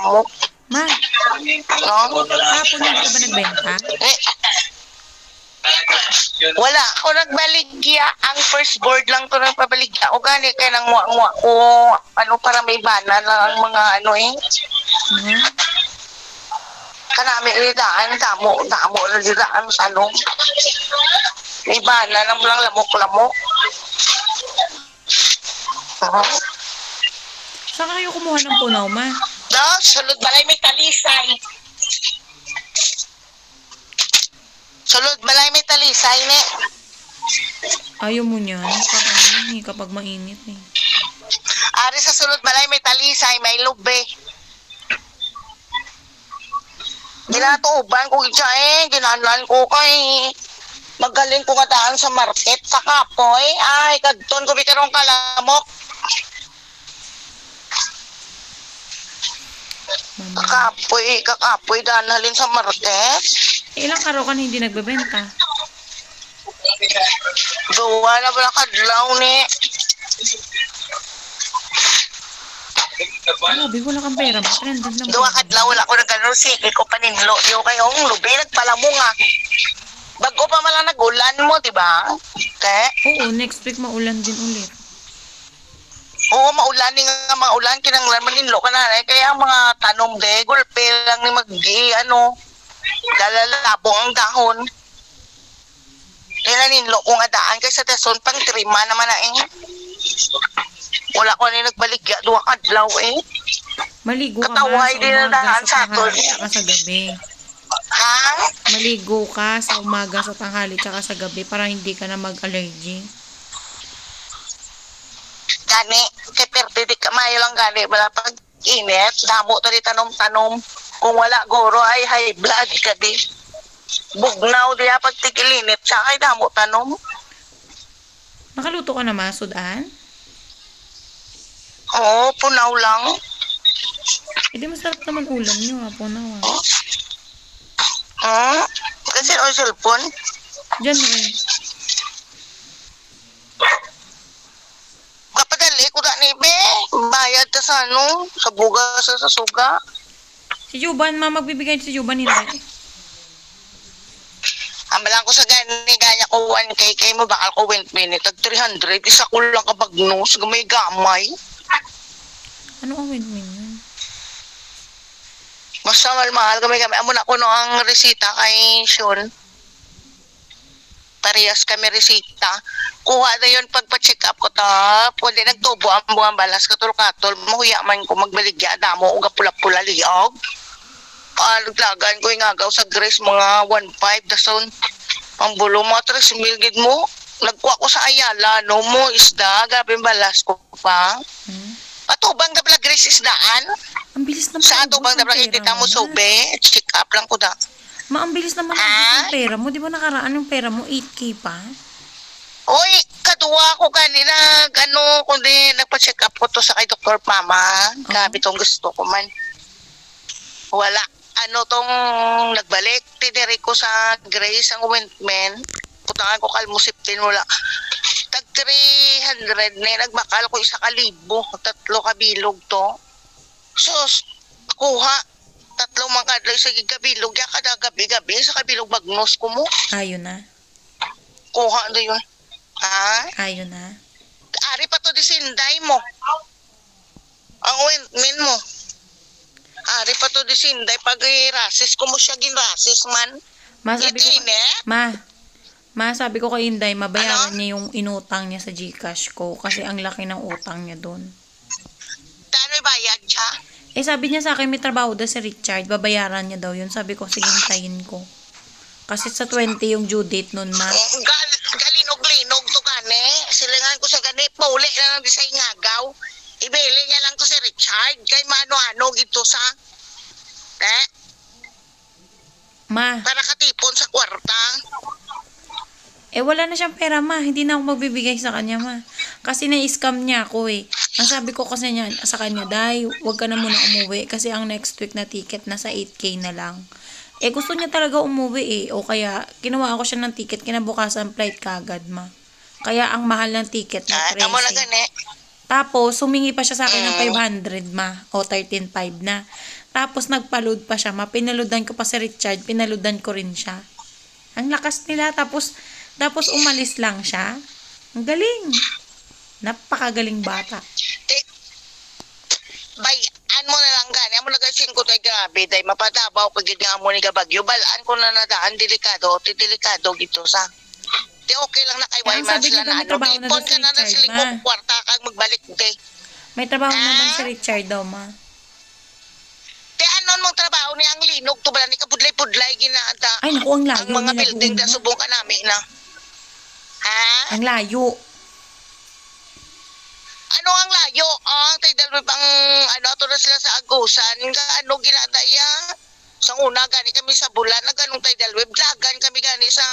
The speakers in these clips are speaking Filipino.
lamok. Ma, No? kahapon hindi ka ba nagbenta? Eh, wala ako nagbaligya. Ang first board lang ko nagpabaligya. O gani kaya nang muwa ko. Ano para may bana lang ang mga ano eh. Ma, Kanami daan, damo na daan sa ano. May bana lang lamok-lamok. saan kayo kumuha ng punaw, ma? No, sulod balay may talisay. Sulod balay may talisay ne. Ayaw mo niyan pag ano yun eh, kapag mainit eh. Ari sa sulod balay may talisay, may lube. Ginatuuban ko siya ginanan ko kay magaling ko nga daan sa market sa kapoy. Ay, kadton ko bikarong kalamok. Mama. Kakapoy daan halin sa market. Ilang araw ka na hindi nagbebenta? Duwa na ba kadlaw ni? Grabe, wala kang pera. Trending lang Duwa pera. kadlaw wala ko nagano sige ko paninlo. Yo kayong lubi nagpalamo nga. Bago pa man lang nagulan mo, di ba? Oo, next week maulan din ulit. Oo, maulan nga mga ulan kinanglan maninlo ka na kaya ang mga tanom de gulpe lang ni dalalabong ang dahon. Kaya ninlo ko nga daan kay sa tason pang trima naman na wala ko na nagbaligya duwa kadlaw Maligo ka Kataway ba din na sa umaga, daan sa sa aton. tanghali, tsaka sa gabi? Ha? Maligo ka sa umaga, sa tanghali, tsaka sa gabi para hindi ka na mag-allergy. Gani, kay perde di kamayo lang gani, wala pag init, damo to di tanom-tanom. Kung wala goro ay high blood ka di. Bugnaw di pag tigilinit, sa kay damo tanom. Nakaluto ka na, ma, sudan? Oo, punaw lang. Hindi masarap naman ulam nyo, ha, po na, Kasi ang cellphone. Diyan rin. Kapadali ko na ni Be, bayad ta sa ano, sa buga sa suga. Si Juban, ma, magbibigay si Juban hindi. Amalan ko sa ganya ko 1K kay mo bakal ko 20 minute tag 300 isa ko lang kapag nose gamay. Ano ang win-win yun? Basta mahal kami amo na ko no ang resita kay Sean. Parehas kami resita. Kuha na yun pagpa-check up ko ta. Pwede nagtubo ang buwang balas katol-katol. Mahuya man ko magbaligya damo o pula-pula liog. Naglagan ko yung agaw sa Grace mga 1.5 dason ang bulo mga 3,000 gid mo nagkuha ko sa Ayala no mo isda gabi balas ko pa atubang dabla Grace isdaan Ang bilis naman sa atubang dabla itita mo sobe check up lang ko da ma, ang bilis naman ang pera mo, di ba nakaraan yung pera mo 8K pa? oy kaduwa ko kanina kundi nagpa-check up ko to sa kay Dr. Mama gabi tong gusto ko man wala tong nagbalik tiniri ko sa Grace ang ointment putangan ko kalmusiptin wala tag 300 na nagbakal ko 1,000 3 kabilog to sus kuha 3 man kadlaw sa gigabilog ya kada gabi sa kabilog bagnos ko mo Ayun na. kuha na yun Ayun na. ari pa to di sinday mo ang ointment mo ari pa to di sinday pag rasis ko mo siya ginrasis man. Sabi ko kay Inday, mabayaran niya yung inutang niya sa GCash ko kasi ang laki ng utang niya doon. Tano'y bayad siya? Sabi niya sa akin may trabaho daw si Richard, babayaran niya daw yun. Sabi ko, sige, hintayin ko. Kasi sa 20 yung due date nun, ma. Galinog-linog to gani. Silingan ko sa gani, pauli na lang di sa ingagaw. Ibili niya lang to si Richard. Kay mano-ano gito sa Ma. Para katipon sa kwarta. Wala na siyang pera, ma. Hindi na ako magbibigay sa kanya, ma. Kasi na-scam niya ako Ang sabi ko kasi niya, sa kanya, Day, huwag ka na muna umuwi. Kasi ang next week na ticket nasa 8K na lang. Gusto niya talaga umuwi O kaya, kinuha ko siya ng ticket, kinabukasan flight kagad, ma. Kaya ang mahal ng ticket na 13. Tamo na gani. Tapos, humingi pa siya sa akin ng 500 o 13.5 na. Tapos, nagpa-load pa siya pinaloadan ko pa si Richard, pinaloadan ko rin siya. Ang lakas nila, tapos umalis lang siya. Ang galing. Napakagaling bata. Bayan mo na lang gani. Amo nagasin ko tayo grabe. Dahil mapatabaw ko gid nga mo ni Gabagyo. Balaan ko na nadaan. Delikado gito sa. Di okay lang na kay Ang Wayman sabi sila niya daw, na may trabaho na daw Ipon si ka na na Richard, sila ma. kung kwarta kang magbalik de. May trabaho naman si Richard daw, ma. Di anon mong trabaho ni ang linog. Tubala ni kabudlay-pudlay ginaada. Ay, naku, ang layo Ang mga nila building doon, na ma. subong ka namin na. Ha? Ang layo. Ano ang layo? Tay dalawang pang ato na sila sa Agusan. Ano ginadaya? Sa una gani kami sa bulan. Ganong tay dalawang. Blagan kami gani sa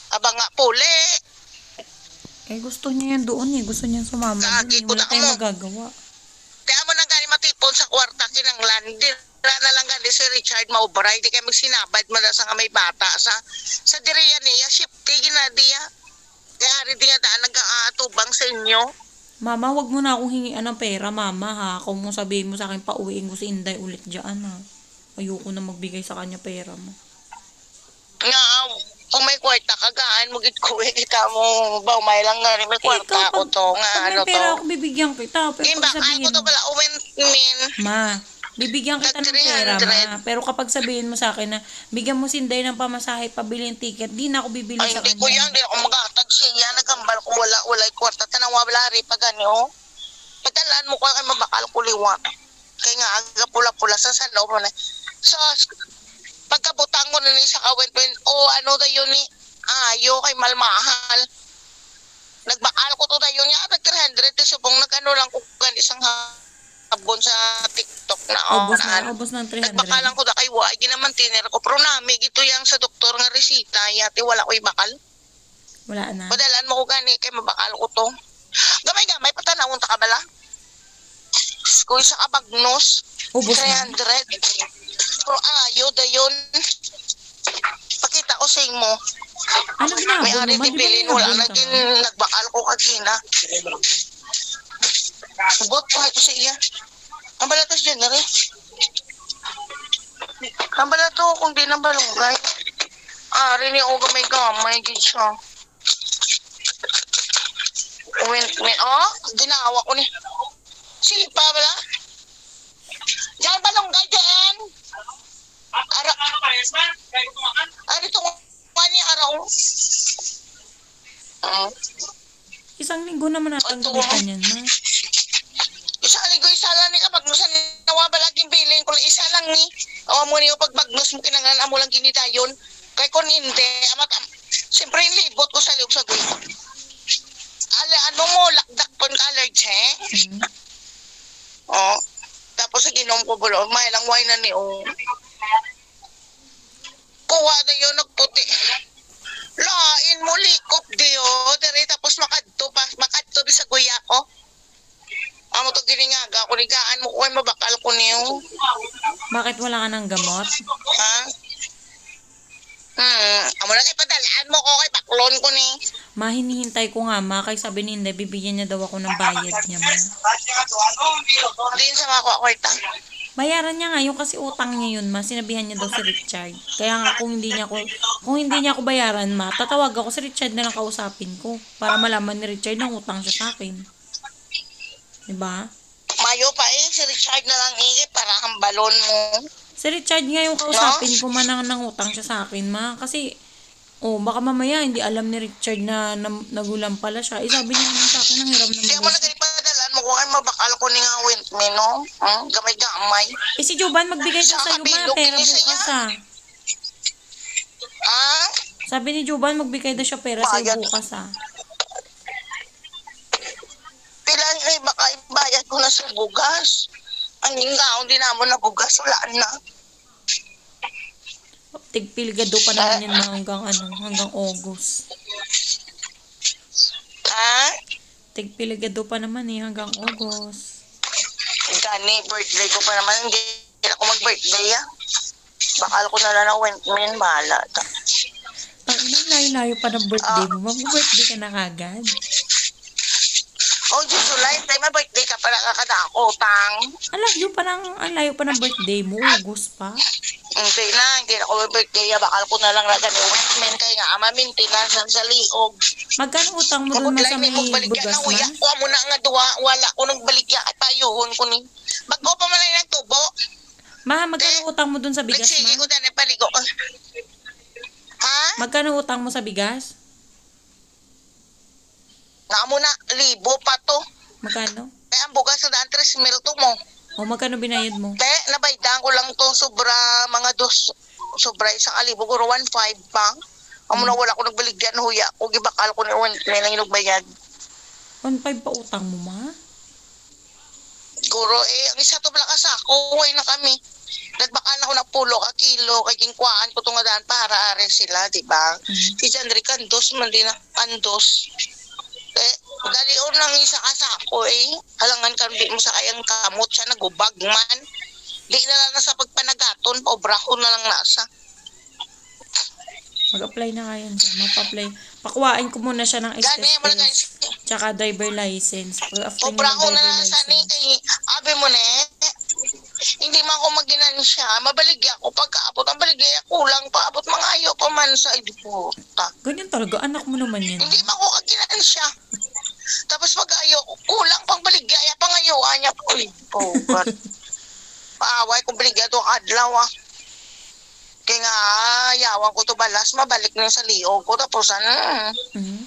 Abanga Pule. Gusto niya yan doon Gusto niya sumama Kagi doon. ko Wala na tayong mo. magagawa. Kaya mo na gani matipon sa kwarta kinanglan. Dira na lang gani si Richard Maubray. Di kami sinabad mo na sa may bata. Sa diriya niya. Shifty ginadiya. Kaya rin di nga daan nag-aatubang sa inyo. Mama, wag mo na akong hingian ng pera, mama, ha? Kung mo sabihin mo sa akin, pauwiin ko si Inday ulit dyan, ha? Ayoko na magbigay sa kanya pera mo. Nga, kung may kwarta ka, gaan mo git ko, kita mo, ba, may lang nga rin, may kwarta ako to, nga, pag ano may pera to. ako, bibigyan kita. Pero Gimba, pag sabihin ako to mo, pala, min. ma, bibigyan kita ng pera, 300. ma. Pero kapag sabihin mo sa akin na, bigyan mo si Inday ng pamasahe, pabili ng ticket, di na ako bibili Ay, sa hindi ko yan, kanya. hindi ako magatag siya, nagambal ko, wala kwarta, tanawa, wala rin pa ganyo. Pagkalaan mo ko, kay mabakal ko liwat. Kaya nga, aga pula-pula, sa sanaw mo na. So, pagkabutang ko na ni sa kawin, ano da yun ni, ayo kay malmahal. Nagbakal ko to da yun niya, 300, subong nag-ano lang ko gani isang habon sa TikTok na. Ubos ng 300. Nagbakalan ko da kay Wa, ginaman tiner ko. Pero nami, gito yang sa doktor nga resita, yati wala ko ibakal. Wala na. Padalaan mo ko gani, kay mabakal ko to. Gamay, patanawon ta ka bala? Kung isa ka bagnos, Ubos na. 300. Pero ayo da yun. Pakita ko sa imo. Ano ginagawa May mo? ari Ma, di di ba pilin, wala ginagawa ka, naging ma? nagbakal ko kagina. Subot ko ito sa iya. Ang balatas dyan na rin. Ang balato kung di nang balunggay. Ari ni Oga may gamay, gid siya. Dinawa ko ni. Sipa bala? Diyan balunggay dyan. Ari to ni araw. Isang linggo naman natanggapan yan, ma. Isa aligoy sala ni kapag nusan nawa balaging bilin kung isa lang ni. Awa mo niyo pag bagnos mo kinanglan amo lang ginidayon. Kay kon hindi amat siyempre libot ko sa liog sa guy. Ano mo lakdak pon ka allergy. Oh. Tapos sa ginom ko bulo, may lang wine na ni oh. Kuha na yun nagputi. Lain mo likop diyo, dere tapos makadto di sa guya ko. Amo to giningaga ko nigaan mo ko ay mabakal ko niyo. Bakit wala ka ng gamot? Ha? Amo na kay padalaan mo ko kay baklon ko ni. Ma, hinihintay ko nga, ma. Kay sabi ni Inday, bibigyan niya daw ako ng bayad niya, ma. Din sa mga kwarta. Bayaran niya nga yun kasi utang niya yun, ma. Sinabihan niya daw si Richard. Kaya nga kung hindi niya ako bayaran, ma, tatawag ako si Richard na lang kausapin ko para malaman ni Richard na utang siya sa akin. Diba? Mayo pa si Richard na lang para hambalon mo. Si Richard nga yung kausapin ko man nang utang siya sa akin, ma. Kasi, baka mamaya hindi alam ni Richard na nagulang pala siya. Sabi niya naman sa akin, ang hiram na Di mo na kay padalaan mo ko ay mabakal ko ni nga windmill, no? Gamay-gamay. Si Jovan magbigay daw sa'yo, ma. Pera bukas, ah. Sabi ni Jovan, magbigay daw siya pera sa'yo bukas, ah. Pila baka ibayad ko na sa bugas. Ang hingaon din naman na bugas, wala na. Tigpilgado pa naman yan, ma, hanggang August. Tigpilgado pa naman hanggang August. Gani, birthday ko pa naman. Hindi ako mag-birthday, Bakal ko na lang na windmill, bahala. Ang layo-layo pa ng birthday mo. Mag-birthday ka na kagad. Oh, June, July, tayo may birthday ka pala kakadako, tang. Ang layo pa ng birthday mo, August pa. Hindi na ako may birthday. Bakal ko na lang na ganun. Men, kaya nga, ama, maintenance sa liog. Magkano utang mo dun Kapag ma lain sa ni may mo baligya bugas na ma? uya, kuha mo na nga duwa, wala ko nang baligya at payuhon ko ni. Bago pa man lang nagtubo, Ma, magkano utang mo dun sa bigas nagsige ko ma? dyan paligo. Ha? Magkano utang mo sa bigas? Naka mo na, libo pa to. Magkano? Kaya ang bugas na daan 3 mil to mo. O magkano binayad mo? Kaya nabaydan ko lang to sobra mga sobra isang alibo ko 1.5 pa. Amo na wala ko nagbaligyan huya ko gibakal ko ni 1 may nang inugbayad. 1.5 pa utang mo ma? Guro ang isa to blakas ako way na kami. Nagbakal na ako ng pulo ka kilo kay kingkuan ko tunga daan para are sila, di ba? Si Jandri kandos man din na kandos. Dalion lang isa ka sa ako halangan kan di mo sa kayang kamot siya nagubag man. Di na lang sa pagpanagaton, obra ko na lang nasa. Mag-apply na kayo dyan. Mapa-apply. Pakuwain ko muna siya ng Gani, mo na SSS. Tsaka driver license. After obra niya ng ko na driver lang sa ni license. kay abi mo ne. Hindi man ako maginan siya, mabaligya ako pagkaabot. Ang baligya kulang pa abot mga ayo pa man sa idiputa. Ganyan talaga. Anak mo naman yan. Hindi man ako kaginan siya. Tapos pag ayo kulang pang baligya pangayo anya po. God. Paaway kung baligya to adlaw ah. Kaya nga, yawan ko to balas, mabalik na sa liog ko. Tapos, Mhm.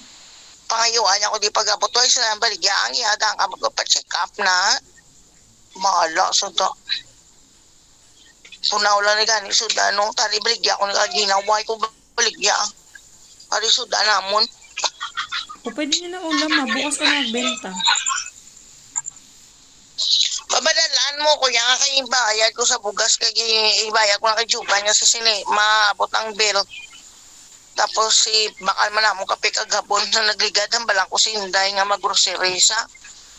pangayuan niya ko di pag-abot. Twice na lang baligya, ang ihadang ka magpa-check up na. Mahala, suda. Punaw lang ni gani, suda, no? Tari baligya ko nagkaginaway ko baligya. Tari suda namon. O pwede niyo na ulam ma. Bukas ka na magbenta. Babadalaan mo, kuya nga kay ibayad ko sa bugas, kay ibayad ko na kay Juba niya sa sini, maabot ang bill. Tapos bakal man namong kape kagabon na nagligad ang balang ko si Hinday nga mag-grocery sa.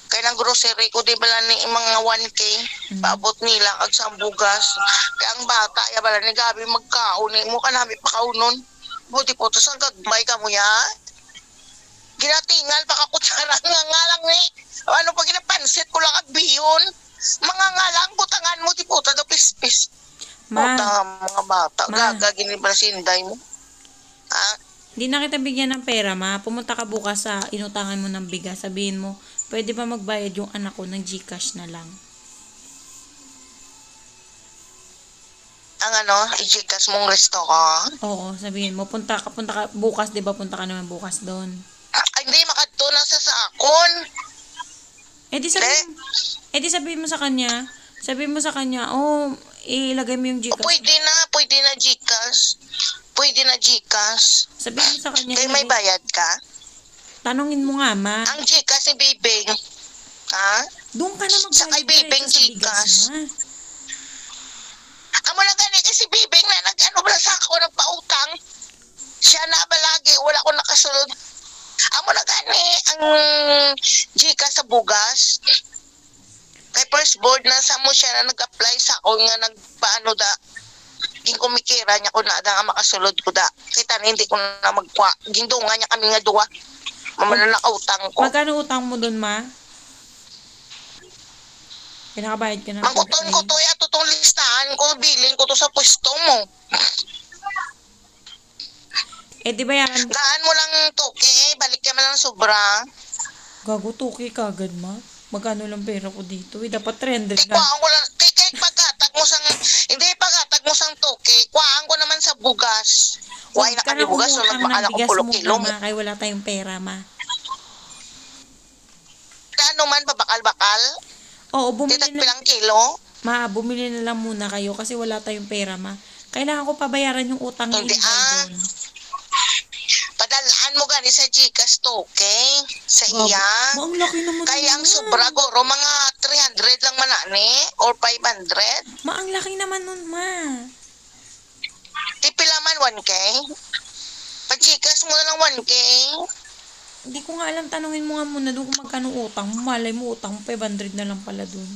Kaya ng grocery ko di bala ni mga 1K, paabot nila kag sa bugas. Kaya ang bata, ya bala ni Gabi magkaon, mo ka namin pakaunon. Buti po, tapos ang gagmay ka mo ya. Ginatingal, baka kutsara nga lang ni. Ano pa ginapansit ko lang agbiyon. Mga ngalang butangan mo, di puta daw pispis. Ma, Puta mga bata, Ma. gaga ginibra si Hinday mo. Ha? di na kita bigyan ng pera ma. Pumunta ka bukas sa inutangan mo ng bigas. Sabihin mo, pwede ba magbayad yung anak ko ng GCash na lang? Ang i-Gcash mong resto ko. Oo, sabihin mo, punta ka bukas, di ba punta ka naman bukas doon? Ay, hindi, makadto na sa akon. Eh di sabihin mo sa kanya, oh, ilagay mo yung GCash. Pwede na Gcash. Pwede na Gcash. Sabihin mo sa kanya, Kaya may bayad ka? tanongin mo nga ma. Ang Gcash ni Bibing. Ha? Doon ka na Sa kay magbayad Bibing diretso sa bigas Gcash. ma. Amo lang gani kasi Bibing na bala sa ako ng pautang. Siya na balagi, wala ko nakasunod. Amo na gani ang Gcash sa bugas. Kay first board na sa mo siya na nag-apply sa ako nga nagpaano da. Ging kumikira niya ko na nga makasulod ko da. Kita na hindi ko na magkwa. Gindunga niya kami nga duwa. Mamala na utang ko. Magkano utang mo doon ma? Pinakabayad ka na. Mangkuton ko to, tutong listahan ko, bilin ko to sa pwesto mo. Eh di bayaran. Gaan mo lang toke, balik ka man lang sobra. Gago, tuki ka agad ma. Magkano lang pera ko dito? Dapat 300 lang. Kuhaan ko lang, kay pagkatag mo sang, hindi pagkatag mo sang toke, kuhaan ko naman sa bugas. Huwag na Huwag ka kami na bugas, so umutang nagmakala ng ko bigas pulo muna kilo mo. ma. Kaya wala tayong pera ma. Kano man, babakal-bakal? Oo, bumili Titag na. pilang kilo? Ma, bumili na lang muna kayo kasi wala tayong pera ma. Kailangan ko pabayaran yung utang ni Hindi, Inday doon. Padalaan mo gani sa Gcash toke, sa Gago. iya. Ma, ang laki naman Kaya ang nun, ma. sobra goro, mga 300 lang manani, or 500. Ma, ang laki naman nun ma. Tipilaman 1K. Pag-Gcash mo na lang 1K. Hindi ko nga alam, tanungin mo nga muna doon kung magkano utang. Malay mo utang, 500 na lang pala doon.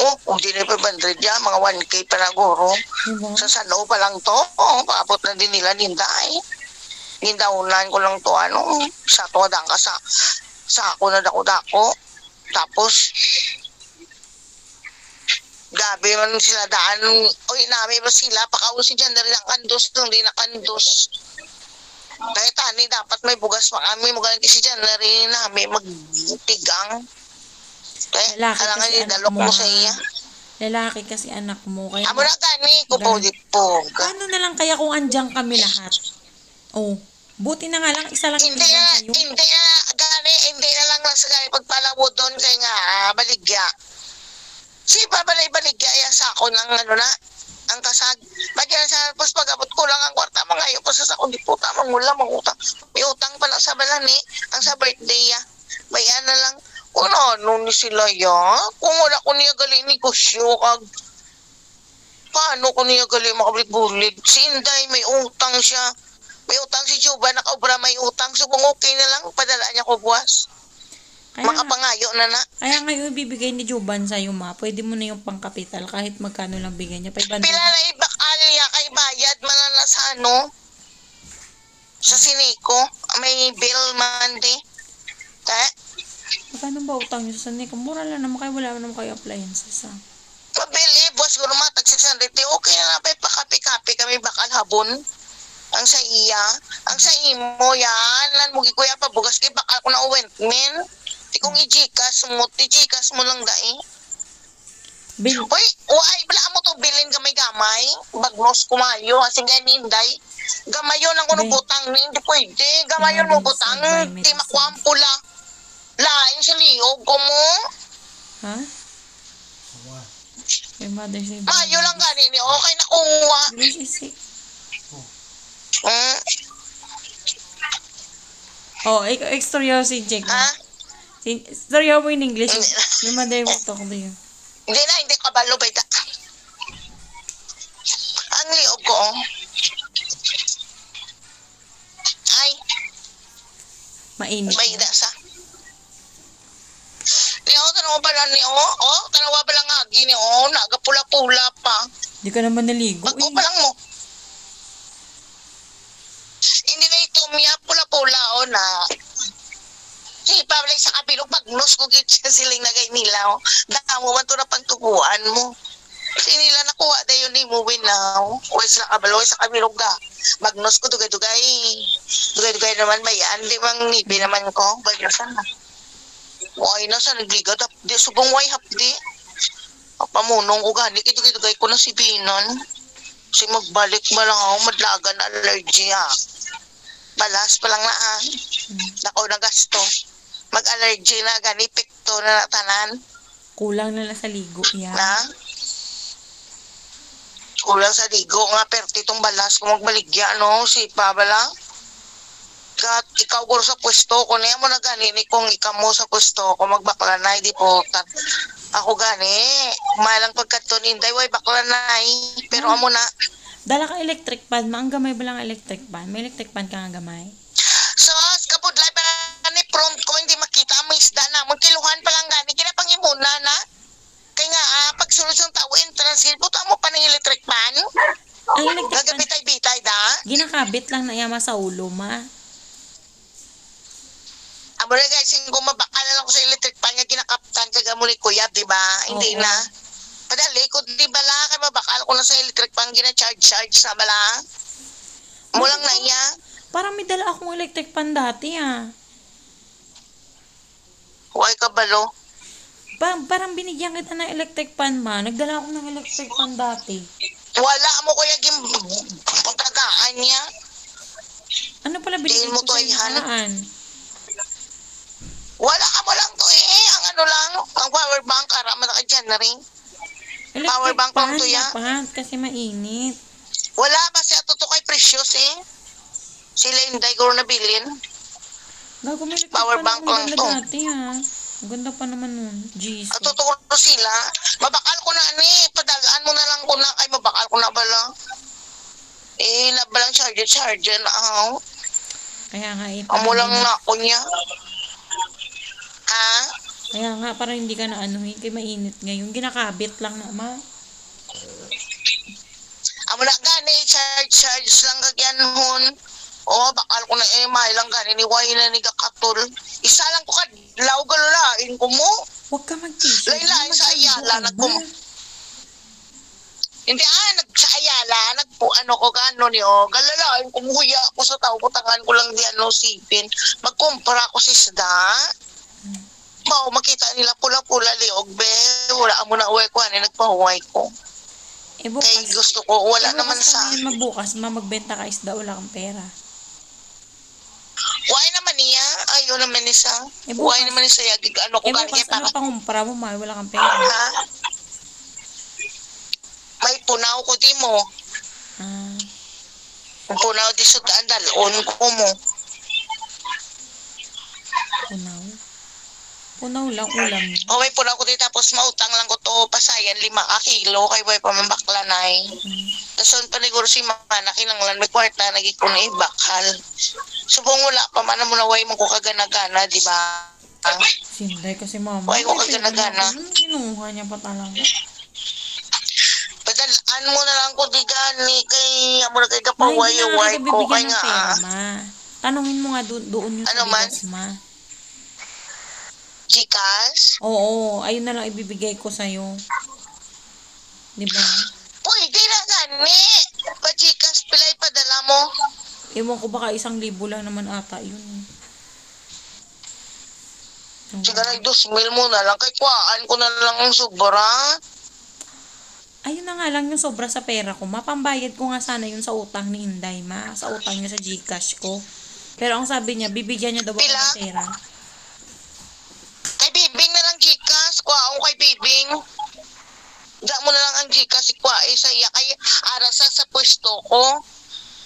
Hindi na 500 yan, mga 1K pa na goro. Diba? Sa Sano pa lang to, paabot na din nila ninday. Nindaunan ko lang to, sa to dang ka sa Sako na dako-dako. Tapos, gabi man sila daan. Oy, nami ba sila? Pakaon si dyan na rin ang kandos nung di na kandos. Kaya tani, dapat may bugas pa kami. Magaling si dyan na rin namin magtigang. Kaya, Lalaki alangan kasi yung anak dalok mo. mo sa iya. Lalaki kasi anak mo. Kaya Amo na gani, kupudit po. paano na lang kaya kung andyan kami lahat? Oh, buti na nga lang isa lang Hindi iniwan na, sa'yo. hindi na lang nasa gani pagpalawod doon kay nga baligya. Si baligya yan sa ako ng ano na, ang kasag. Bagyan sa tapos pag-abot ko lang ang kwarta, mga iyo pa sa ako, di po tamang mula, mangutang. May utang pa na sa balani, ang sa birthday ya. Bayan na lang, ano ni sila ya? Kung wala ko niya galing negosyo, paano ko niya galing makabalik-bulig? Si Inday, may utang siya. May utang si Juba, nakaubra may utang. So kung okay na lang, padala niya ko buwas. Makapangayo na na. Kaya ngayon ibibigay ni Juban sa'yo, ma. Pwede mo na yung pangkapital kahit magkano lang bigay niya. 500. Pila na ibakal niya kay bayad man na sa ano? Sa Siniko. May bill man di. Magkano ba utang niyo sa Nico? Mura lang naman kayo. Wala naman kayo appliances, ha? Mabili, boss ko naman, tag 600. Okay na lang, pakapi-kapi kami bakal habon. Ang sa iya. Ang sa imo yan. Lan mo gikuya pa, bugas kay bakal ko na uwentmen. Di kong i-Gcash mo, i-Gcash mo lang dai. Bill. Uy, bala mo to bilin gamay-gamay. Bagnos kumayo, asing ganinday. Gamayon ang kuno Be. butang ni, hindi pwede. Gamayon mo Emergency butang, by di medicine. makuha pula. Lain sa liog ko mo. Ha? Your mother said. Mayo lang ganin, okay na kuha. Because she's sick. Hmm? Oh, extoryo si Jake. Ha? Extoryo mo in English. Your mother will talk to you. Hindi kabalo ba ita? Ang liog ko, oh. Ay, Mainit. may ida sa. Tanawa ba lang ni, tanawa ba lang agi ni, nagapula-pula pa. Di ka naman naligo. Bago pa lang mo. Hindi na ito, miya pula-pula, na. Si Pablo sa kabilog, bagnos ko git siya siling nagay nila, Damo man to na pangtubuan mo. Kasi nila nakuha da yun ni movie now. Uy sa kabalo, sa kabilog ga. Bagnos ko, dugay-dugay. Dugay-dugay naman, mayan. Di bang nibi naman ko. Bagnosan na. Uy na sa nagligat. Di subong way hapdi. Pamunong ko gani. Dugay-dugay ko na si Binon. Kasi magbalik ba lang ako, madlagan allergy Balas pa lang na Nakaw na gasto. Mag-allergy na gani, pekto na natanan. Kulang na lang sa ligo. Yeah. Na? Kulang sa ligo nga, perti itong balas kung magbaligya, si Pabala. Kat ikaw guro sa pwesto ko, niya mo na gani, ni kung ikaw mo sa pwesto ko, magbakla na, di po. Ako gani, malang pagkaton, inday, way bakla na, pero amo na. Dala ka electric pan. Ang gamay ba lang electric pan? May electric pan ka nga gamay? Sos, kapudlay pa ni prompt ko, hindi makita ang isda na. Magkiluhan pa lang gani, kinapangimuna na. Kaya nga, pag sunod-sunod tao, entrance, buta mo pa ng electric pan. Ang electric pan. Nagabitay-bitay da. Ginakabit lang na yama sa ulo, ma. Amo na guys, kung mabakal na lang ko sa electric pan nga ginakaptan kag amo ni kuya, di ba? Hindi Oo. na. Padali ko di bala kay mabakal ko na sa electric pan gina-charge na bala. Mulang na iya. Parang may dala akong electric pan dati, Huwag ka balo. Parang binigyan kita ng electric pan, ma. Nagdala ako ng electric pan dati. Wala mo kuya gim pagkagaan niya. Ano pala binigyan Tingin mo ko to, sa Ihan? nakaraan? Wala ka mo lang to ang ano lang, ang power bank ara man ka dyan na rin. Power bank lang to, ya? dapat, kasi mainit. Wala ba siya tuto kay precious Sila hindi ko na bilin. Gago, may electric Power pan bank akong lang ganda to. dati, Ang ganda pa naman nun. Jesus. Tuturo sila. Mabakal ko na padalaan mo na lang ko na kay mabakal ko na bala. Nabalang charger na Kaya nga, Amo lang na ako niya. Ha? Kaya nga, para hindi ka na anuhin, kay mainit ngayon. Ginakabit lang na, ma. Amo na gani, charge lang kagyan hon. O, bakal ko na mahilang ganin ni Way na ni Gakatul. Isa lang ko ka, law galulain ko mo. Huwag ka mag-t-shirt. Lain-lain sa Ayala, Hindi sa Ayala, ano ko gano ni galalain ko, muhuya ako sa tao, kutangan ko lang di sipin. Magkumpara ko si isda. Mao, makita nila pula-pula liog, be. Wala mo na uwi ko, nagpahuway ko. Bukas. Kaya gusto ko, wala naman sa... Magbukas, magbenta ka isda, wala kang pera. Why naman niya? Ayaw naman niya sa... Bukas. Why naman niya sa yagig? Ano ko Bukas, ano pang kumpara mo, wala kang pera. Ha? May punaw ko di mo. Punaw di sa daan, dalon ko mo. Punaw? Punaw lang, ulam niya. May punaw ko di, tapos mautang lang ko to, pasayan, 5 kilo, kay boy pamambaklanay. Tapos paniguro si Mana, kinanglan, may kwarta, naging ko na ibakal. Subong wala pa, mana mo na way mo ko kagana-gana, di ba? Sinday kasi mama. Way ko kagana-gana. Kinuha niya pa talaga. Padalaan mo na lang ko di gani, kay amo na kay kapaway-way ko, kay nga Tanungin mo nga doon yung ano bigas, ma. Gcash? Oo, ayun na lang ibibigay ko sa'yo. Di ba? Pwede na gani. Pa-Gcash pilay padala mo. Ewan ko baka 1,000 lang naman ata yun. Siguro 2,000 mo na lang. Kay kuhaan ko na lang ang sobra. Ayun na nga lang yung sobra sa pera ko. Mapambayad ko nga sana yun sa utang ni Inday, ma. Sa utang niya sa Gcash ko. Pero ang sabi niya, bibigyan niya daw ako ng pera. Kay Bibing na lang Gcash. Kuhaan ko kay Bibing. Da mo na lang ang Gcash. Kuhaan sa iya. Kay arasa sa pwesto ko.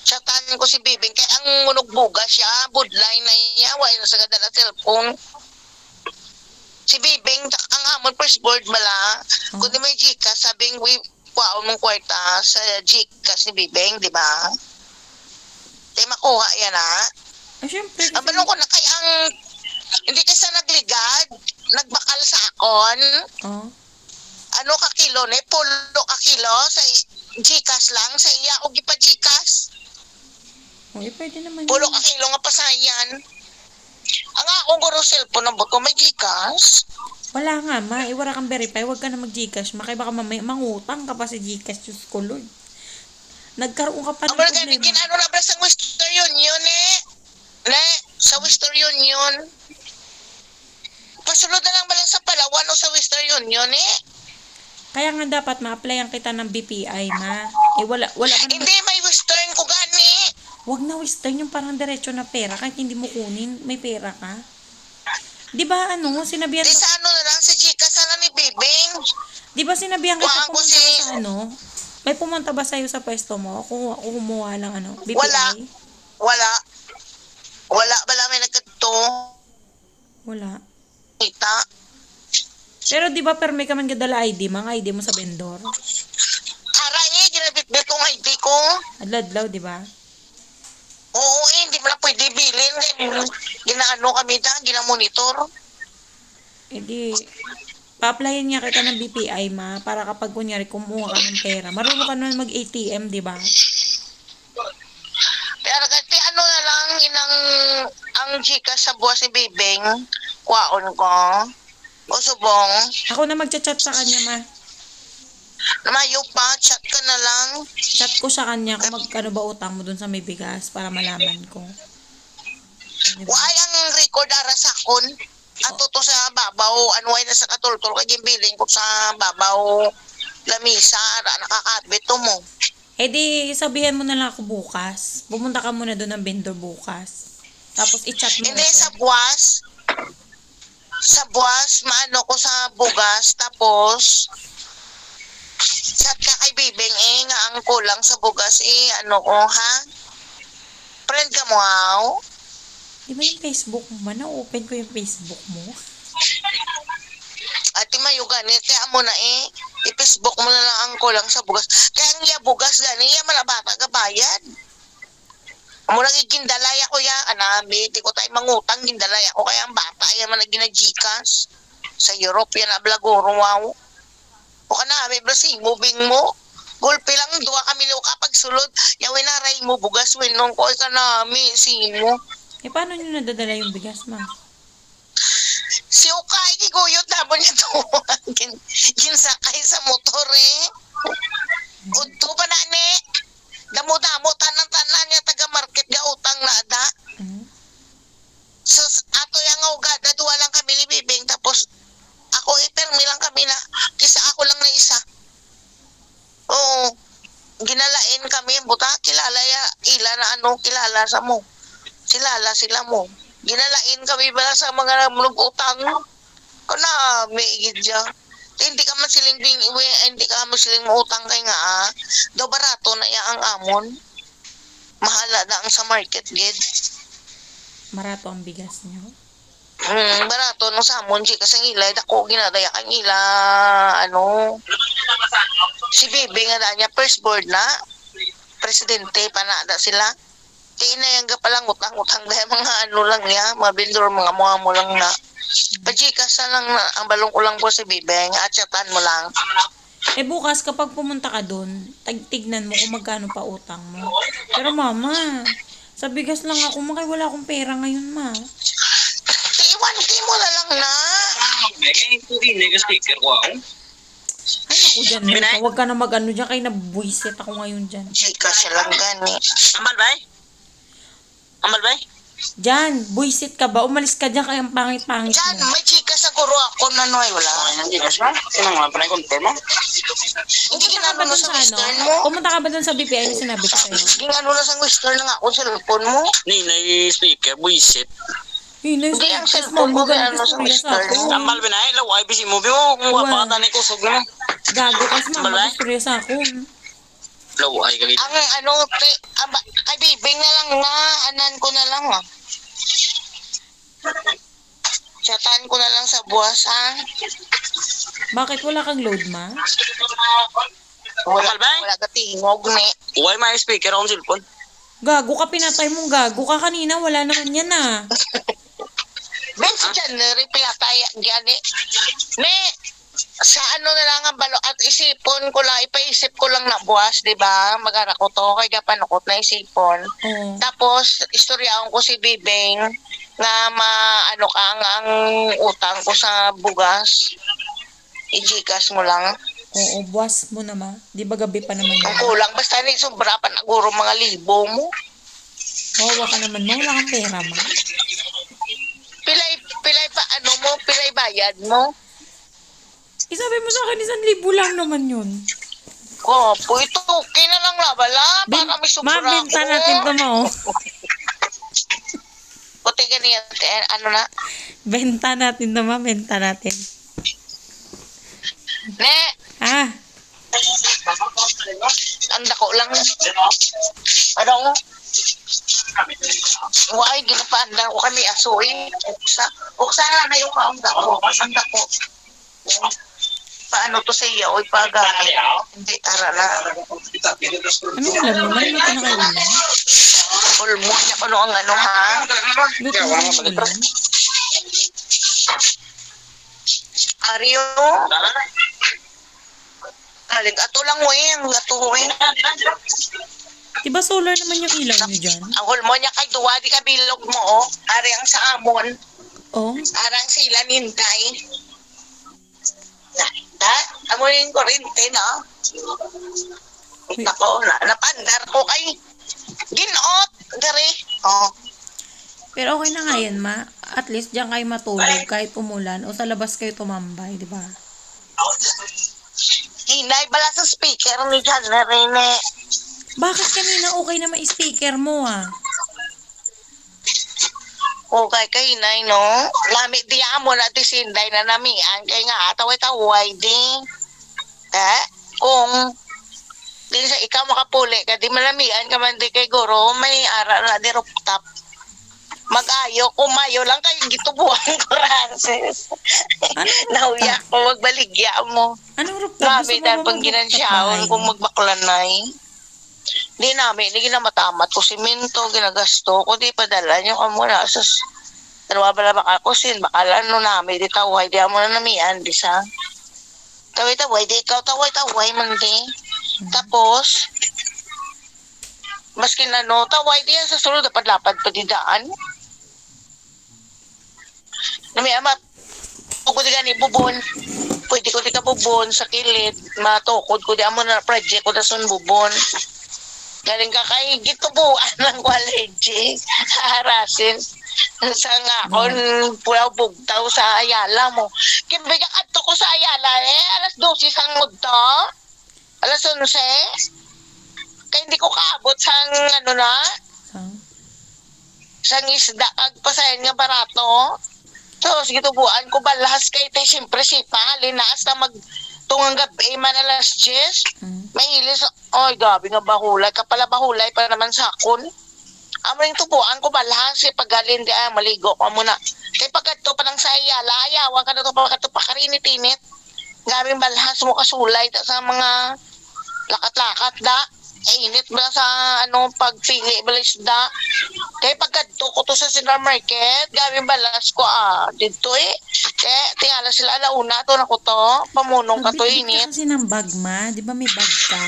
Chatan ko si Bibing. Kaya ang munugbuga siya. Budline na iya. Wala na sa gadala cellphone. Si Bibing, ang amon first board mala. Kung di may Gcash, sabing kuhaan mong kwarta sa Gcash ni Bibing, di ba? Di makuha yan, ha? Ay, syempre. Abanong ko na kay ang hindi kasi nagligad, nagbakal sa akon. Ano ka kilo ne? Pulo ka kilo sa Gcash lang, sa iya o gipa Gcash. Pwede naman. Pulo ka kilo nga pasayan. Ang akong guro cellphone ng buto may Gcash. Wala nga, ma. Wala kang verify. Huwag ka na mag-Gcash. Makay baka mamay mangutang ka pa sa Gcash. Diyos ko, Lord. Nagkaroon ka pa ng problema. Ginano na ba sa Western Union, sa Western Union. Pasunod na lang ba lang sa Palawan o sa Western Union, Kaya nga dapat ma-applyan kita ng BPI, ma. Wala ka naman. Hindi, may Western ko gani. Huwag na Western yung parang diretso na pera. Kahit hindi mo kunin, may pera ka. Di ba sinabihan Di sa na lang, sa Gcash sana ni Bibing. Di ba sinabihan kita Kuhaan ko pumunta ka sa May pumunta ba sa'yo sa pwesto mo? Kung kumuha ng BPI? Wala ba lang may nagkadto? Wala. Kita. Pero di ba perme ka man gadala ID? Mga ID mo sa vendor? Ginabit-bit kong ID ko. Adladlaw, di ba? Oo, hindi mo na pwede bilhin. Ginaano kami ginamonitor. Di, pa-applyin niya kita ng BPI, ma, para kapag kunyari kumuha ka ng pera. Marunong ka naman mag-ATM, di ba? Pero kasi na lang, ang Gcash sa buwas si Bibing, kwaon ko. O subong. Ako na magchat-chat sa kanya, ma. Namayo pa, chat ka na lang. Chat ko sa kanya kung magkano ba utang mo dun sa may bigas para malaman ko. Diba? Why ang record ara sa kon? Ato to sa babaw, anway na sa katultol kay billing ko sa babaw lamisa, nakakabit to mo. Di sabihin mo na lang ako bukas. Pumunta ka muna doon ng vendor bukas. Tapos i-chat mo. Hindi, sa buwas, maano ko sa bugas, tapos chat ka kay Bibing, nga ang kulang sa bugas, ha? Friend ka mo, ha? Di ba yung Facebook mo ba? Na-open ko yung Facebook mo. Ate mayo ganit, kaya mo na i-Facebook mo na lang ang kulang sa bugas. Kaya ang iya bugas gani, iya malabata ka bayad. Amo nang igindalaya ko anabi, di ko tayo mangutang, gindalaya ko kaya ang bata, iya man naging Gcash. Sa Europe yan, ablagoro, wow. O ka na, may brasing, moving mo. Gulpi lang, duwa kami lo kapag sulod. Yawin na ray mo, bugas, winong ko ka nami, sino. Eh, paano nyo nadadala yung bigas, ma? Si Ukay, giguyot na mo niya to. Ginsakay sa motor eh. Udto pa na ni. Damo-damo, tanan-tanan niya taga-market ga utang na ada. Hmm? So, ato yung ugada, duwa lang kami ni Bibing. Tapos, ako ipermi lang kami na, kisa ako lang na isa. Oo. Ginalain kami, buta, kilala ya, ila na ano, kilala sa mo. Sila mo. Ginalain kami ba sa mga utang? Kana, may igid dyan. Hindi ka man siling hindi ka man siling mautang kay nga do barato na iya ang amon. Mahala na ang sa market gid. Marato ang bigas nyo. Barato no sa amon kasi ang ilay dako ginadaya kang ila ano. Si Bibi nga na niya first board na presidente pa na da sila. Kaya na yung palang utang-utang dahil mga ano lang niya, mga vendor, mga mo lang na. Pajikas na lang na, ang balong ko lang po si Bibeng, at chatan mo lang. Eh, bukas, kapag pumunta ka doon, tignan mo kung magkano pa utang mo. Pero, mama, sa bigas lang ako, wala akong pera ngayon, ma. Iwan mo na lang na. Ay, naku dyan, Mika. Huwag ka na mag-ano dyan, kaya nabuisit ako ngayon dyan. Jikas lang gani. Amal bay? Dyan, buisit ka ba? Umalis ka dyan, kaya ang pangit-pangit Diyan, mo. may jikas sa guro ako na noy, wala. Jikas ba? Sino nga pa na-confirm mo? Hindi Pumunta ka ba ginano doon sa sa ano? western mo. Pumunta ka ba doon sa BPI na sinabi ko sa'yo? Ginano na sa western na nga kung cellphone mo. Ninay speaker, buisit. Hinay, Hindi, ang sa cellphone mo, ko, ganun ano, sa istorya sa western. ako. Tambal binay, laway bisi mo biyo kung Wala. wapakatan ni kusog mo. Gago kasi mama, Balay? istorya sa ako. Laway ka gito. Ang ano, kay Bibing na lang na, anan ko na lang Chatan ko na lang sa buwas Bakit wala kang load, ma? Wala, Amal bay? wala ka tingog ni. Uway may speaker akong cellphone. Gago ka, pinatay mong gago ka kanina, wala naman yan ah. Ben, si January, pinataya gani. Ne, sa ano na lang ang balo at isipon ko lang, ipaisip ko lang na buwas, di ba? Mag-ara ko to, kaya dapanukot na isipon. Oo. Tapos, istoryaon ko si Bibeng nga ano ka ang utang ko sa bugas. I-Gcash mo lang. Oo, buwas mo na, ma. Di ba gabi pa naman Ang yun? kulang, basta ni sobra pa naguro mga libo mo. Wawa ka naman, ma. Wala kang pera, ma. Pilay pa ano mo, pilay bayad mo. Isabi mo sa akin, 1,000 lang naman yun. Opo, ito, okay na lang labala. Para may sobra Ma, benta ako. natin to, ma, oh. Puti ganyan, ano na. Benta natin to, ma. Benta natin. Ne, Ah, ang dako lang. Ano? Why, ginapaanda ko kami asuin. Uksa na yung kaong dako. Ang dako. Paano to sa iyo? Oy, pagay. Hindi, ara na. ano ulam mo? Ano ito na ulam? Ulmo niya ko ang ano ha. Luto mo ng ulam? Aryo. Alig, ato lang mo ang ato Diba solar naman yung ilaw nyo dyan? Ang ulmo niya kay duwa, di ka bilog mo, oh. Ari ang sa amon. Oh, Arang sila nintay. Amunin ko rin, no? Nako, napandar ko kay ginot, gari. Oh. pero okay na nga yan, ma. At least dyan kayo matulog kahit umulan o sa labas kayo tumambay, di ba? Hinay bala sa speaker ni John na rin eh. Bakit kanina okay na ma-speaker mo, ah? Okay kay hinay, no? Lamit diya mo na tisinday na namian. Kaya nga, taway-taway din. Kung di sa ikaw makapuli ka, di malamian ka man di kay guro, may ara na di rooftop. Mag-ayo, kumayo lang kayo gitubuhan ko, Francis. Ano? Nauya ko, magbaligya mo. Anong rooftop? Grabe Gusto mo na ba pag mag-rooftop ginansyaon bahay kung mo? magbaklanay. Di namin, di ginamatamat ko simento, ginagasto ko, di padala nyo ka muna. Sus, dalawa ba na makakusin, bakala no namin, di taway, di mo na namian, di sa. Taway-taway, di ikaw taway-taway man di. Tapos, maskin ano, taway diyan sa sulod, dapat lapad pa di daan. Nami ama, ko di gani bubon. Pwede ko di ka bubon sa kilid, matukod ko di amo na project ko da sun bubon. Galing ka kay gitubuan ng college, harasin. Sa nga kon pula bugtaw sa Ayala mo. Kimbiga kadto ko sa Ayala alas 12 sang mudto. Alas 11. Kaya hindi ko kaabot sang ano na, sang isda ag pasayan nga barato. So, sige tubuan ko balahas kay tay siyempre sipa halinaas na mag tungang gabi man alas 10. May ilis, oy gabi nga bahulay ka pala bahulay pa naman sa akon. Amring tubuan ko balahas si paggalin di maligo ko muna. Kay pagkadto pa nang sa Ayala, ayawan ka na to pagkadto pa karinit-init. Gabing balahas mo kasulay sa mga lakat-lakat da. Init ba sa ano pagpili balisda. Kaya pagkadto ko to sa Central Market, gawin balas ko dito Kaya tingala sila alauna to na ko to, pamunong ka to init. Kasi ng bag ma, di ba may bag ka?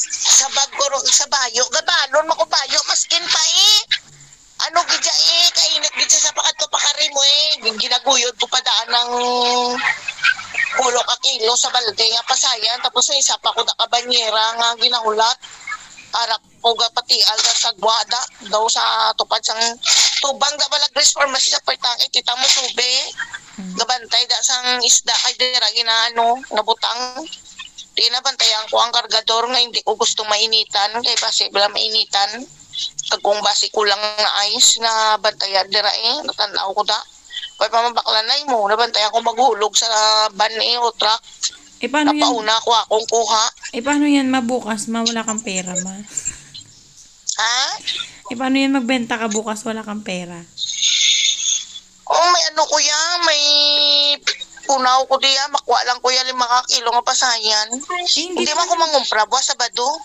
Sa bag ko sa bayo, gabalon mako bayo maskin pa Ano gidya kainit gidya sa pakadto pakari mo ginaguyod ko pa daan ng ulo ka kilo sa balde nga pasayan tapos sa isa pa ko na kabanyera nga ginahulat arap ko ga pati alda sa gwada daw sa tupad sang tubang da balag pharmacy sa pertangay tita mo sube gabantay da sang isda kay dira ginaano nabutang di na bantayan ko ang kargador nga hindi ko gusto mainitan kay base bala mainitan kag kung base kulang na ice nga bantayan dira natanaw ko da. Kaya pamabaklanay mo, nabantayan ko maghulog sa van o truck. Paano yan? Napauna ko akong kuha. Paano yan mabukas wala kang pera ma? Ha? Paano yan magbenta ka bukas wala kang pera? Oh, may ano ko yan, may punaw ko diya, makuha lang ko yan 5 kilo nga pasayan. Hindi man ko mangumpra, buwas Sabado.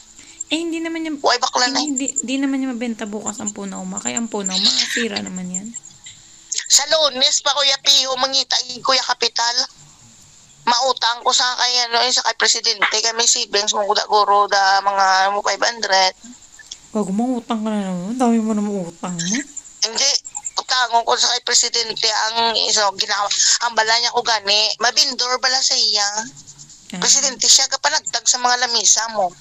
Hindi naman yan, Uy, baklanay. hindi naman yan mabenta bukas ang punaw ma. Kaya ang punaw sira naman yan. Sa Lunes pa Kuya Piho mangita Kuya Kapital. Mautang ko sa kay sa kay presidente kay may savings mo kuda guro da mga 500. Wag mo utang ka na naman. Dami mo naman utang mo. Hindi utangon ko sa kay presidente ang ginawa ang bala niya ko gani mabindor bala sa iya. Presidente siya kapanagtag sa mga lamisa mo.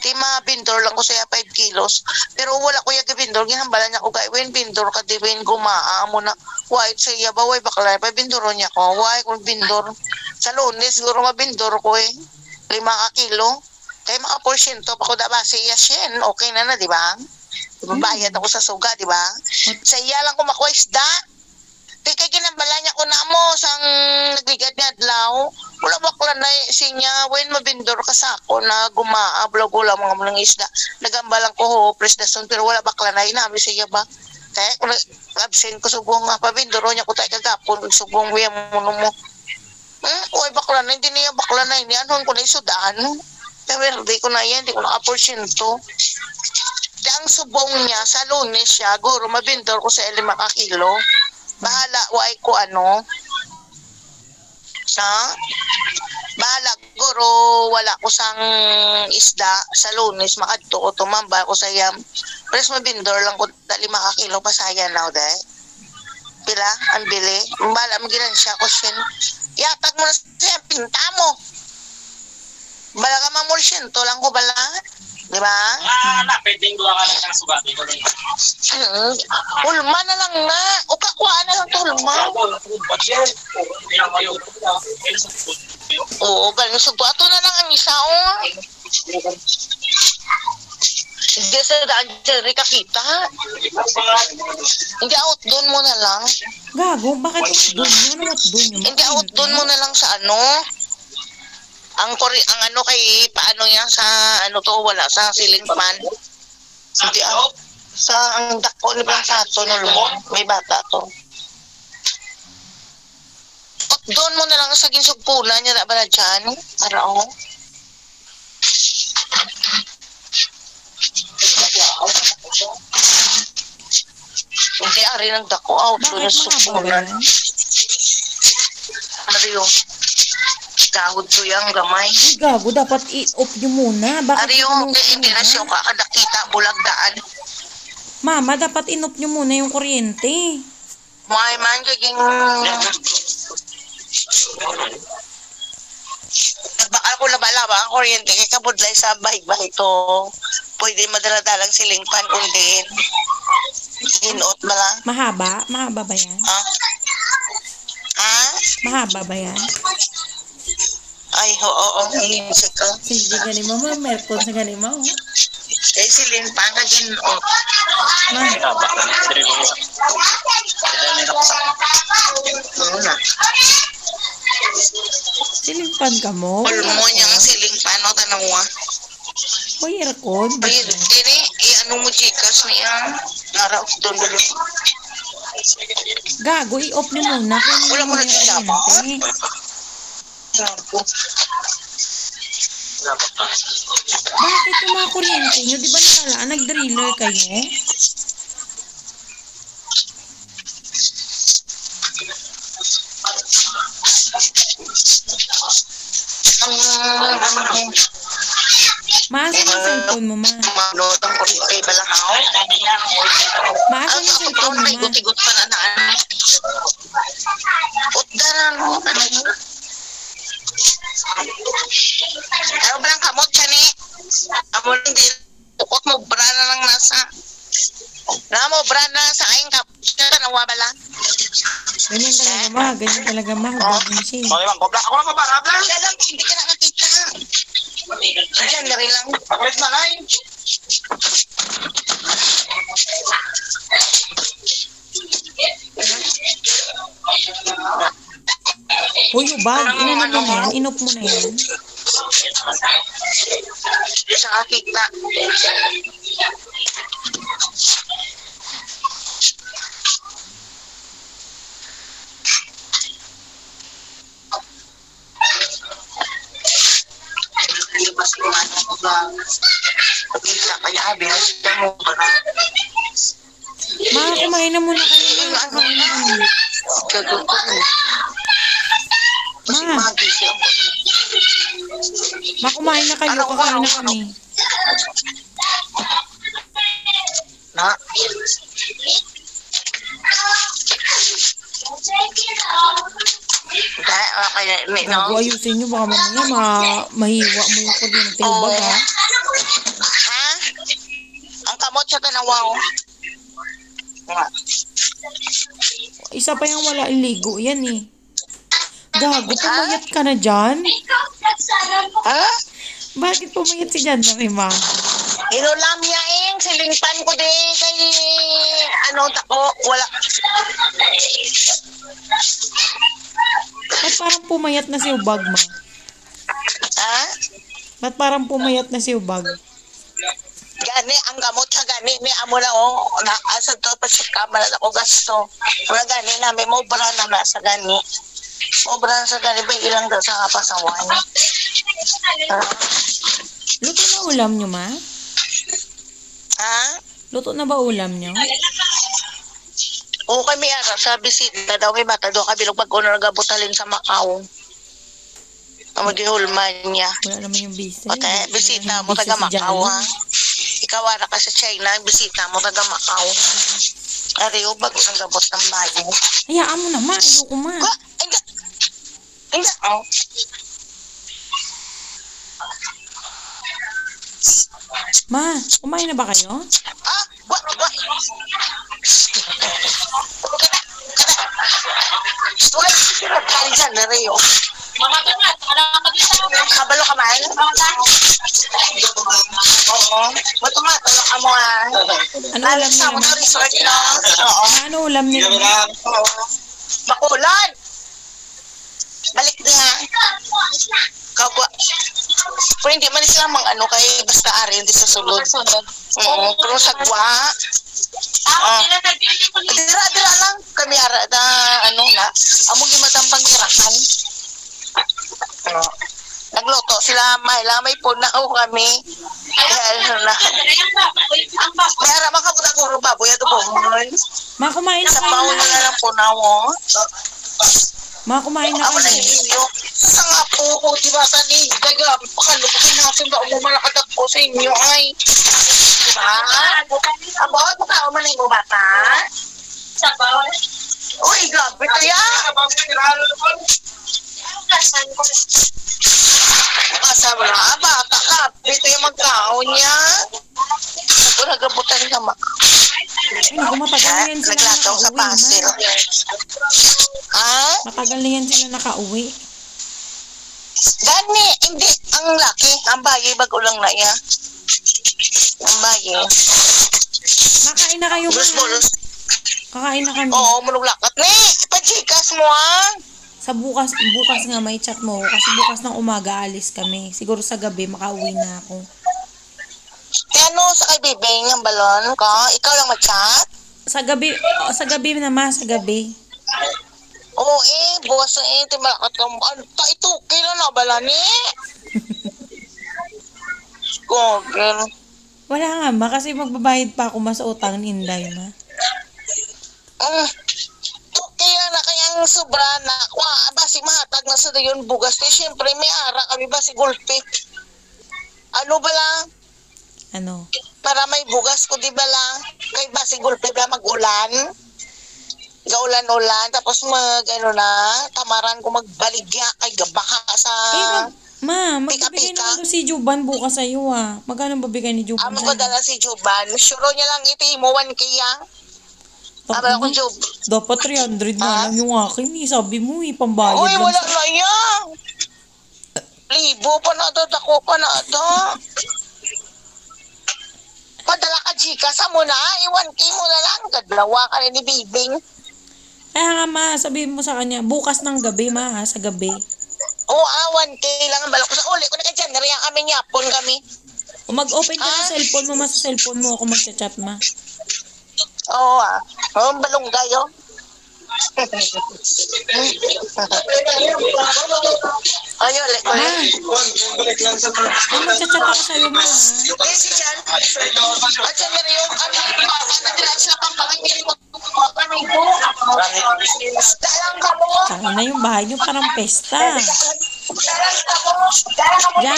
Di mabindor lang ko sa 5 kilos. Pero wala ko yung bindor. Ginambala niya ko kay Win bindor ka di Win gumaa mo na. White sa iya ba? Way bakla. Pabindoro niya ko. Why kung bindor. Sa Lunes siguro mabindor ko 5 kilo. Kaya maka-porsyento pa ko da ba sa iya shen. Okay na di ba? Bayad ako sa suga, di ba? Sa iya lang ko makuha isda. Di kay ginambala niya ko na mo sang nagligad niya adlaw. Wala bakla na sinya when mabindor ka sa ako na gumaa blog-ula mga mga isda. Nagambalang ko ho presdason pero wala bakla na inabi siya ba. Kaya kung absent ko subong nga pabindoro niya ko tayo kagapon subong wiya mo mo. Uy bakla na hindi niya bakla na ini anon ko na isudaan. Pero di ko na yan, di ko naka-porsyento. Ang subong niya sa Lunes siya, guro mabindor ko sa 5 kilo. Bahala, why ko ano. Bahala, guro, wala ko sang isda sa Lunes, makadto ko, tumamba ko sa yam. Pres mabindor lang ko, 5 kilo pasaya na, day. Pila, ang bili. Bahala, magilan siya ko, sin. Yatag mo na siya, pinta mo. Bala ka mamorsyento lang ko, bala. Di ba? Pwedeng gawa ka lang ng sugat. Ulma na lang nga. O kakuha na lang ito, ulma. Oo, galing sugat. Ato na lang ang isa, Hindi sa daan dyan, kakita. Hindi out doon mo na lang. Gago, bakit doon yun? What doon yun? Hindi out doon mo na lang sa ano. Ang ano kay paano yan sa ano to wala sa ceiling fan. Hindi sa ang dako ni bang sato no may bata to. At doon mo na lang sa ginsugpunan niya na ba na dyan? Araw. Hindi ari ng dako out doon sa sugpunan. Ano yun? Gahod ko yung gamay. Uy, gago, dapat i-off nyo muna. Bakit Ari yung hindi na siya muna? kakadakita bulagdaan. Mama, dapat in-off nyo muna yung kuryente. May man kaging nagbakal ko laba-laba ang kuryente kay kabudlay sa bahay-bahay to. Pwede madala-dalang siling pan kundi ginuot ba lang? Mahaba? Mahaba ba yan? Ha? Ha? Mahaba ba yan? Ay, oo, hinsik ko. Sige, gani mo, ma. Merkon sa gani mo. Kay siling pan nga ginuot. Ma, Ano na? silingpan ka mo. Pulmo niyang siling pan o tanawa. Uy, aircon. Ay, ini, ano mo Gcash niya? Nara, doon doon. Gago, i-off nyo muna. Kunin Wala nyo mo muna na yung siya, pa? kuryente. Bakit yung mga kuryente nyo? Di ba nakalaan? Nag-driller kayo? Maasan yung cellphone mo, ma? Manotong ko kay Balahaw. Maasan yung cellphone mo, May ma? guti-gut pa na na. Utdaran mo. Ano ba ang kamot siya ni? Amo hindi. Ukot mo brana lang nasa. Na mo brana sa aking kamot siya. Tanawa ba lang? Ganyan talaga, ma. Ganyan talaga, ma. Hubagin siya. Okay, bang, kopla. Ako lang pa ba? Habla? Siya lang, hindi ka nakakita. Diyan na rin lang. Pakulit na lang. Uy, hubag. Inano mo na yan? Inop mo na yan? Siya kakita. Mas kumano ko ba? Pag-isa kaya habis, siya mo ba na? Ma, kumain na muna kayo, ma. Kumain na kami. Gagutom mo. Kasi Ma. magising ako. Ma, kumain na kayo. Kakain na kami. Na? Dahil, okay, may Gago, no? ayusin nyo. Baka mamaya mahiwa mo yung kuryente. Hubag, ha? Ha? Ang kamot sa tanawaw. Nga. Isa pa yung wala ligo. Yan, eh. Gago, pumayat ka na dyan? Ha? Bakit pumayat si Jan na, ma? Inulam niya silingpan ko din kay ano tako wala. Ba't parang pumayat na si Hubag, ma? Ha? Ba't parang pumayat na si Hubag? Gani ang gamot sa gani ni amo na na asa to pa sa kamera ako gasto. Wala gani na may mobra na sa gani. Mobra sa gani ba ilang daw sa kapasawan. Luto na ulam nyo, ma? Ha? Luto na ba ulam nyo? O kami ara sa bisita daw may mata do kabilog pag uno nagabutalin sa Macau. Amo di hulman niya. Wala naman yung busy. Okay, bisita mo taga Macau ha. Ikaw ara ka sa China, bisita mo taga Macau. Ariyo bago nagabot ng bago. Hayaan mo na, ma. Ayoko, ma. Hindi. Hindi. Oh. Ma, kumain na ba kayo? Ah, what? What? Kali dyan na rin yun. Kabalo ka man? Oo. Matumato lang ka mo ah. Ano ulam Alas niyo sa mo naman? na resort na. Oo. Ano ulam niyo Hindi naman? na. Oo. Bakulan! Balik na. Kagwa. Pero hindi man sila mang ano kay basta ari hindi sa sulod. Oo, pero sagwa. Dira lang kami ara da ano na. Amo gimatambang girakan. Nagluto sila may punaw kami. Kaya na. Kaya makabuta ko baboy ato po. Ma, kumain na Sa kayo, pauna ma. na lang punaw. Oh. Ma, kumain na Ako na kayo. inyo. Sa nga po ko, di ba, tani, daga, pakalukin natin ba, umumalakad po sa inyo, ay. Diba? Abo, baka umanay mo bata? Sabaw. Uy, gabi kaya. Asa mo na, bata ka. Dito yung magkaon niya. Ako nagabutan ka, ma. Ay, naku, matagal na yan sila Naglataw sa nakauwi, pasil. ma. Ha? Matagal na yan sila nakauwi. Gani, hindi. Ang laki. Ang bayi, bago lang na iya. Ang bayi. Makain na kayo, ma. Gusto mo, Kakain na kami. oo, mulong lakat. Ne, pachikas mo ah. Sa bukas nga may chat mo. Kasi bukas ng umaga alis kami. Siguro sa gabi makauwi na ako. Ano, sa kay Bibing ang balon ko? Ikaw lang mag-chat? Sa gabi naman, sa gabi. Oo buwas na timalakat ka mo. Ano, ito, kailan na bala ni? Google. Wala nga, ma. Kasi magbabayad pa ako mas utang ni Inday, ma. Kailan na kayang sobra na. Basi mahatag na sa yun bugas. Siyempre, may ara kami ba si Gulpi? Ano bala? Ano? Para may bugas ko di bala. Kay basi Gulpi ba mag-ulan? Gaulan-ulan. Tapos tamaran ko magbaligya kay gabaka sa... Magbibigay naman doon si Juban bukas sa'yo, ah. Magkano babigay ni Juban Amo sa'yo? ko dala si Juban. Sure niya lang iti mo 1K ah. Aba ako Jub. Dapat 300 na lang yung akin, eh. Sabi mo, pambayad Uy, lang wala sa... na yan. Libo pa na ito. Dako pa na ito. Padala ka, Chika. Sa mo na. 1K mo na lang. Kadlawa ka rin ni Bibing. Kaya nga, ma, sabihin mo sa kanya, bukas ng gabi, ma, ha, sa gabi. Oo, 1K lang ang balak ko sa uli ko na ka dyan. Nariyan kami yapon kami. O mag-open ka sa cellphone mo, ma, sa cellphone mo ako magchat-chat, ma. Oo ang balunggay oh. Ayo, ulit. Ay, magchat-chat ako sa'yo, ma, ha. Si Jan. At yan na yung naglaan sila kang pangingin mo. Dalang ka mo. Tangin na yung bahay niyo, parang pesta. Dalang ka mo. Jan.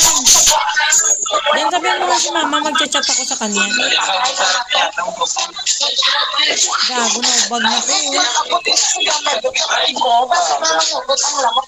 Jan, sabihin mo nga si mama, magchat-chat ako sa kanya. Gago na, ubag na ko. Nakabuti sa gamay. Basta mamangubot ang lamok.